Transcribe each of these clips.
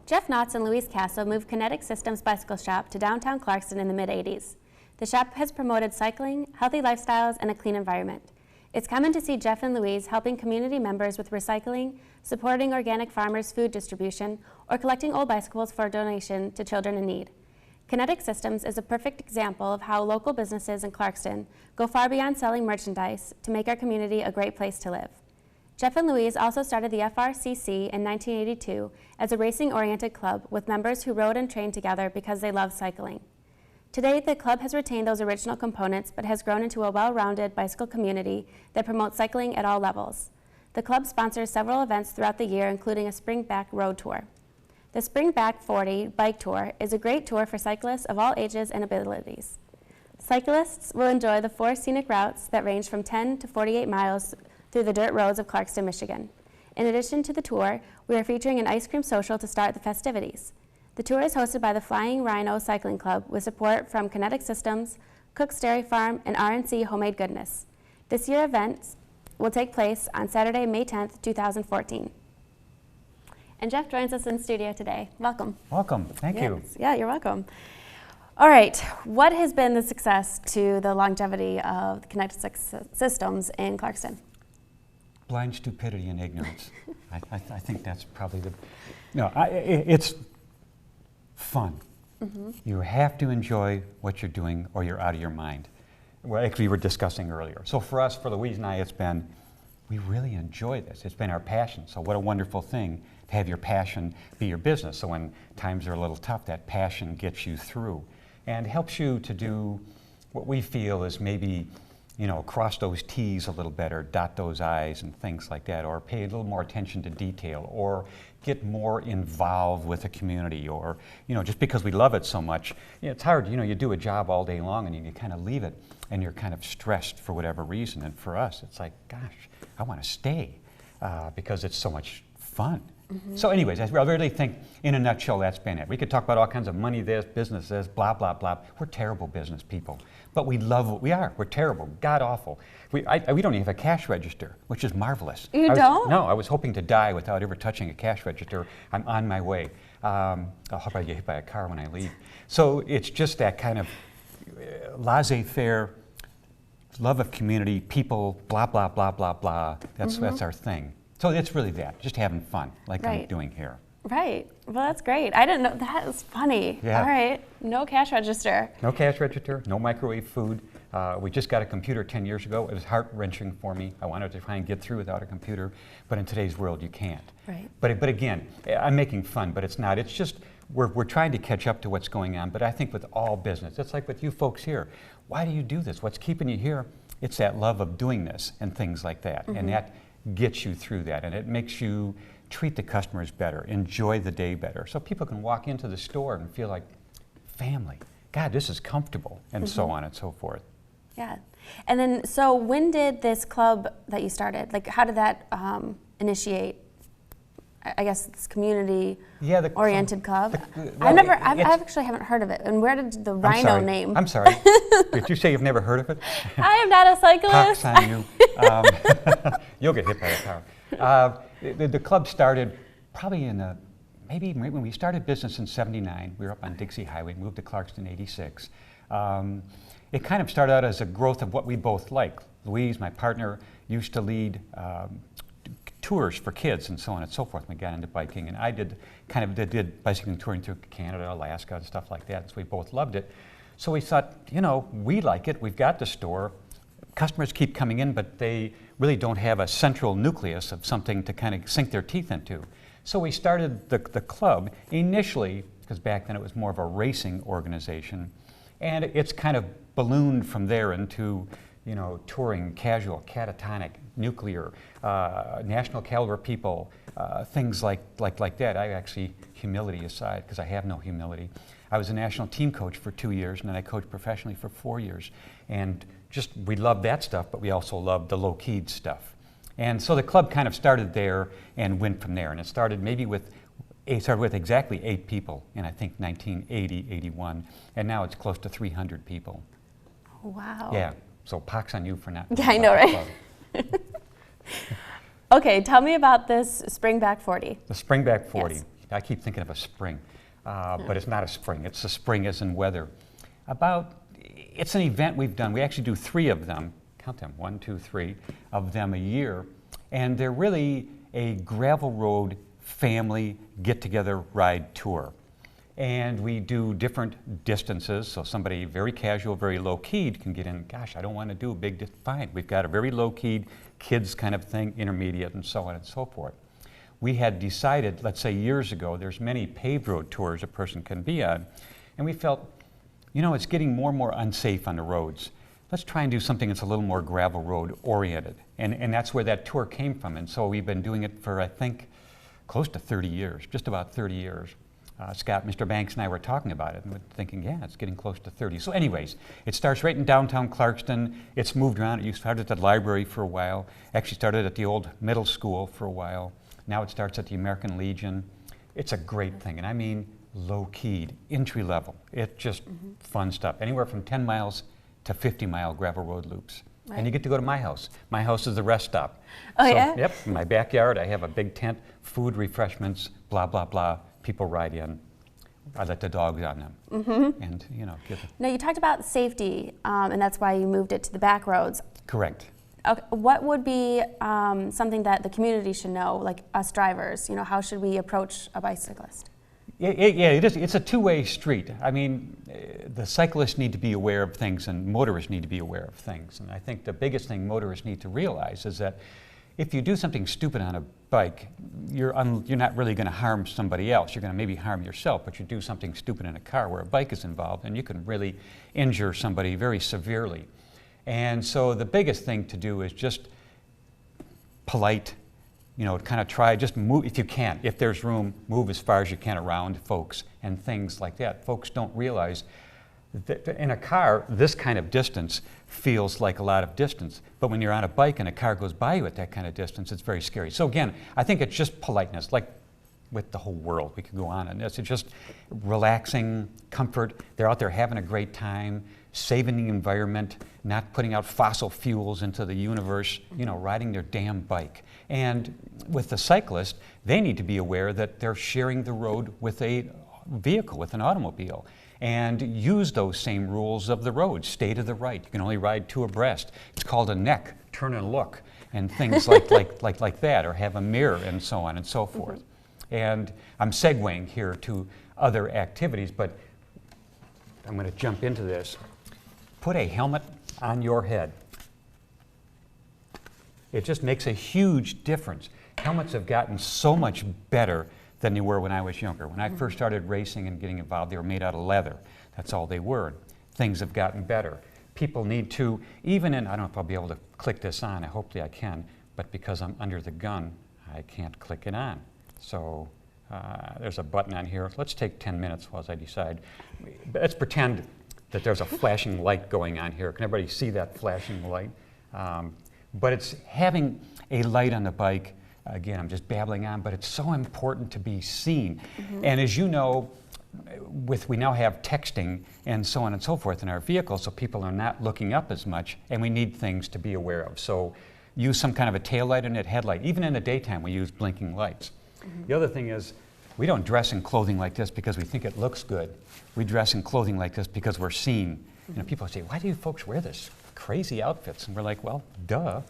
Jeff Knoftz and Louise Castle moved Kinetic Systems Bicycle Shop to downtown Clarkston in the mid-'80s. The shop has promoted cycling, healthy lifestyles, and a clean environment. It's common to see Jeff and Louise helping community members with recycling, supporting organic farmers' food distribution, or collecting old bicycles for donation to children in need. Kinetic Systems is a perfect example of how local businesses in Clarkston go far beyond selling merchandise to make our community a great place to live. Jeff and Louise also started the FRCC in 1982 as a racing-oriented club with members who rode and trained together because they loved cycling. Today, the club has retained those original components but has grown into a well-rounded bicycle community that promotes cycling at all levels. The club sponsors several events throughout the year, including a Springback Road Tour. The Springback 40 Bike Tour is a great tour for cyclists of all ages and abilities. Cyclists will enjoy the 4 scenic routes that range from 10 to 48 miles through the dirt roads of Clarkston, Michigan. In addition to the tour, we are featuring an ice cream social to start the festivities. The tour is hosted by the Flying Rhino Cycling Club with support from Kinetic Systems, Cook's Dairy Farm, and RNC Homemade Goodness. This year's event will take place on Saturday, May 10th, 2014. And Jeff joins us in studio today. Welcome. Welcome. Thank you. Yeah, you're welcome. All right, what has been the success to the longevity of Kinetic Systems in Clarkston? Blind stupidity and ignorance. I think that's probably the. No, it's fun. Mm-hmm. You have to enjoy what you're doing, or you're out of your mind. Well, like we were discussing earlier. So for us, for Louise and I, it's been, we really enjoy this. It's been our passion. So what a wonderful thing to have your passion be your business. So when times are a little tough, that passion gets you through and helps you to do what we feel is maybe, you know, cross those T's a little better, dot those I's and things like that, or pay a little more attention to detail, or get more involved with the community, or, you know, just because we love it so much, you know, it's hard, you know, you do a job all day long and you kind of leave it and you're kind of stressed for whatever reason. And for us, it's like, gosh, I want to stay because it's so much fun. Mm-hmm. So anyways, I really think, in a nutshell, that's been it. We could talk about all kinds of money this, business this, blah, blah, blah. We're terrible business people, but we love what we are. We're terrible, god-awful. We don't even have a cash register, which is marvelous. You don't? No, I was hoping to die without ever touching a cash register. I'm on my way. I'll probably get hit by a car when I leave. So it's just that kind of laissez-faire, love of community, people, blah, blah, blah, blah, blah. That's our thing. So it's really that, just having fun, like I'm doing here. Right. Well, that's great. I didn't know. That is funny. Yeah. All right. No cash register. No cash register, no microwave food. We just got a computer 10 years ago. It was heart-wrenching for me. I wanted to try and get through without a computer, but in today's world, you can't. Right. But again, I'm making fun, but it's not. It's just, we're trying to catch up to what's going on, but I think with all business, it's like with you folks here. Why do you do this? What's keeping you here? It's that love of doing this and things like that. Mm-hmm. And that gets you through that, and it makes you treat the customers better, enjoy the day better, so people can walk into the store and feel like family. God, this is comfortable, and so on and so forth. Yeah. And then, so when did this club that you started, like how did that initiate, I guess, this community-oriented club? I actually haven't heard of it. And where did the Rhino name? I'm sorry. Did you say you've never heard of it? I am not a cyclist. Pox on you. You'll get hit by a car. The club started probably in maybe when we started business in '79. We were up on Dixie Highway, moved to Clarkston in '86. It kind of started out as a growth of what we both like. Louise, my partner, used to lead tours for kids and so on and so forth. We got into biking, and I did bicycling touring through Canada, Alaska, and stuff like that. So we both loved it. So we thought, you know, we like it. We've got the store. Customers keep coming in, but they really don't have a central nucleus of something to kind of sink their teeth into. So we started the club initially, because back then it was more of a racing organization, and it's kind of ballooned from there into, you know, touring, casual, catatonic, nuclear, national caliber people, things like that. I actually, humility aside, because I have no humility, I was a national team coach for 2 years, and then I coached professionally for 4 years. And just, we loved that stuff, but we also loved the low-keyed stuff. And so the club kind of started there and went from there. And it started with exactly 8 people in, I think, 1980, 81. And now it's close to 300 people. Wow. Yeah. So pox on you for not. Yeah, I know, right? Okay, tell me about this Springback 40. The Springback 40. Yes. I keep thinking of a spring, but it's not a spring. It's a spring as in weather. It's an event we've done. We actually do 3 of them, count them, 1, 2, 3 of them a year. And they're really a gravel road family get-together ride tour. And we do different distances, so somebody very casual, very low-keyed can get in, gosh, I don't want to do a big, fine. We've got a very low-keyed kids kind of thing, intermediate, and so on and so forth. We had decided, let's say years ago, there's many paved road tours a person can be on, and we felt, you know, it's getting more and more unsafe on the roads. Let's try and do something that's a little more gravel road oriented. And that's where that tour came from. And so we've been doing it for, I think, close to 30 years, just about 30 years. Scott, Mr. Banks and I were talking about it and we're thinking, yeah, it's getting close to 30. So anyways, it starts right in downtown Clarkston. It's moved around. It started at the library for a while. Actually started at the old middle school for a while. Now it starts at the American Legion. It's a great thing. And I mean low-keyed, entry level. It's just fun stuff. Anywhere from 10 miles to 50-mile gravel road loops. Right. And you get to go to my house. My house is the rest stop. Oh, so, yeah? Yep, in my backyard, I have a big tent, food, refreshments, blah, blah, blah. People ride in. I let the dogs on them. And, you know, give it. Now, you talked about safety, and that's why you moved it to the back roads. Correct. Okay, what would be something that the community should know, like us drivers? You know, how should we approach a bicyclist? Yeah, it is. It's a two-way street. I mean, the cyclists need to be aware of things and motorists need to be aware of things. And I think the biggest thing motorists need to realize is that if you do something stupid on a bike, you're not really going to harm somebody else. You're going to maybe harm yourself, but you do something stupid in a car where a bike is involved and you can really injure somebody very severely. And so the biggest thing to do is just polite, you know, kind of try, just move, if you can, if there's room, move as far as you can around folks and things like that. Folks don't realize that in a car, this kind of distance feels like a lot of distance. But when you're on a bike and a car goes by you at that kind of distance, it's very scary. So again, I think it's just politeness, like with the whole world. We could go on and this. It's just relaxing, comfort. They're out there having a great time, saving the environment, not putting out fossil fuels into the universe, you know, riding their damn bike. And with the cyclist, they need to be aware that they're sharing the road with a vehicle, with an automobile, and use those same rules of the road. Stay to the right. You can only ride 2 abreast. It's called a neck, turn and look, and things like that, or have a mirror and so on and so forth. And I'm segueing here to other activities, but I'm going to jump into this. Put a helmet on your head. It just makes a huge difference. Helmets have gotten so much better than they were when I was younger. When I first started racing and getting involved, they were made out of leather. That's all they were. Things have gotten better. People need to, even in, I don't know if I'll be able to click this on, hopefully I can, but because I'm under the gun, I can't click it on. So there's a button on here. Let's take 10 minutes while I decide. Let's pretend that there's a flashing light going on here. Can everybody see that flashing light? But it's having a light on the bike. Again, I'm just babbling on, but it's so important to be seen. And as you know, we now have texting and so on and so forth in our vehicles, so people are not looking up as much, and we need things to be aware of. So use some kind of a tail light and a headlight. Even in the daytime, we use blinking lights. The other thing is, we don't dress in clothing like this because we think it looks good. We dress in clothing like this because we're seen. You know, people say, why do you folks wear this crazy outfits? And we're like, well, duh.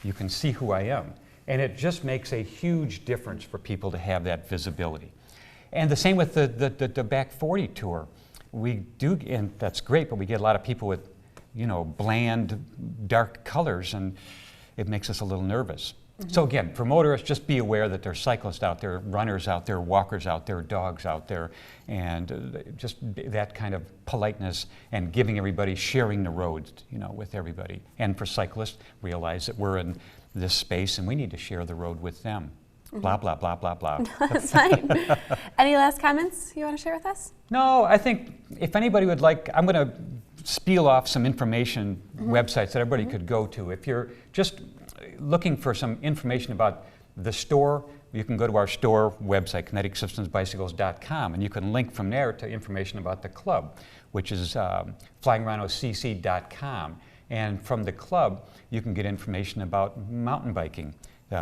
You can see who I am. And it just makes a huge difference for people to have that visibility. And the same with the back 40 tour. We do, and that's great, but we get a lot of people with, you know, bland, dark colors, and it makes us a little nervous. So again, for motorists, just be aware that there's cyclists out there, runners out there, walkers out there, dogs out there, and just that kind of politeness and giving everybody, sharing the roads, you know, with everybody. And for cyclists, realize that we're in this space and we need to share the road with them. Blah, blah, blah, blah, blah. That's fine. Any last comments you want to share with us? No, I think if anybody would like, I'm going to spiel off some information websites that everybody could go to. If you're just looking for some information about the store, you can go to our store website, kineticsystemsbicycles.com, and you can link from there to information about the club, which is flyingrhinocc.com. And from the club, you can get information about mountain biking.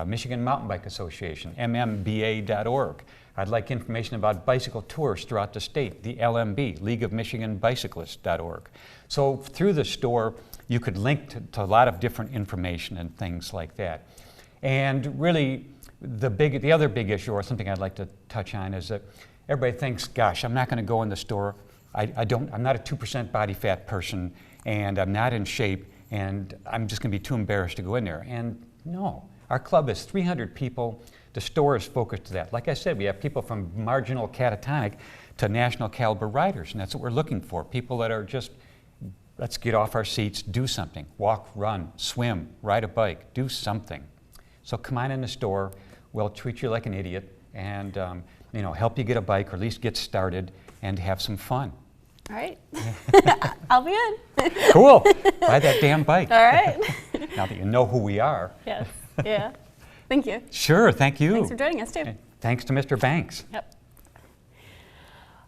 Michigan Mountain Bike Association, mmba.org. I'd like information about bicycle tours throughout the state, the LMB, League of Michigan Bicyclists.org. So through the store, you could link to a lot of different information and things like that. And really, the other big issue, or something I'd like to touch on, is that everybody thinks, gosh, I'm not going to go in the store. I'm not a 2% body fat person, and I'm not in shape, and I'm just going to be too embarrassed to go in there. And no, our club is 300 people. The store is focused to that. Like I said, we have people from marginal catatonic to national caliber riders, and that's what we're looking for. People that are just, let's get off our seats, do something. Walk, run, swim, ride a bike, do something. So come on in the store. We'll treat you like an idiot and help you get a bike, or at least get started and have some fun. All right. I'll be in. Cool. Buy that damn bike. All right. Now that you know who we are. Yes. Yeah. Thank you. Sure. Thank you. Thanks for joining us, too. Okay. Thanks to Mr. Banks. Yep.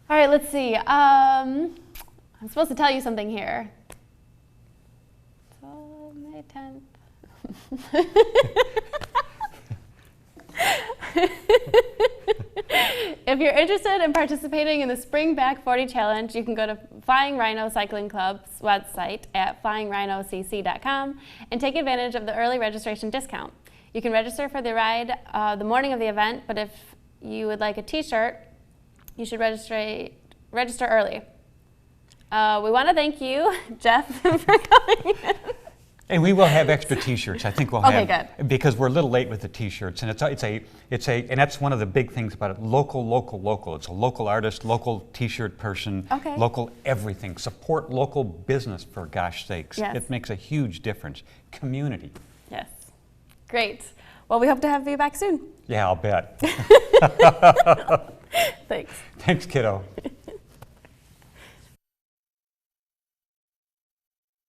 All right, let's see. I'm supposed to tell you something here. So, May 10th. If you're interested in participating in the Spring Back 40 Challenge, you can go to Flying Rhino Cycling Club's website at flyingrhinocc.com and take advantage of the early registration discount. You can register for the ride the morning of the event, but if you would like a t-shirt, you should register early. We want to thank you, Jeff, for coming in. And we will have extra T-shirts. I think we'll have, good. Because we're a little late with the T-shirts, and and that's one of the big things about it. Local, local, local. It's a local artist, local T-shirt person, local everything. Support local business, for gosh sakes. Yes. It makes a huge difference. Community. Yes. Great. Well, we hope to have you back soon. Yeah, I'll bet. Thanks. Thanks, kiddo.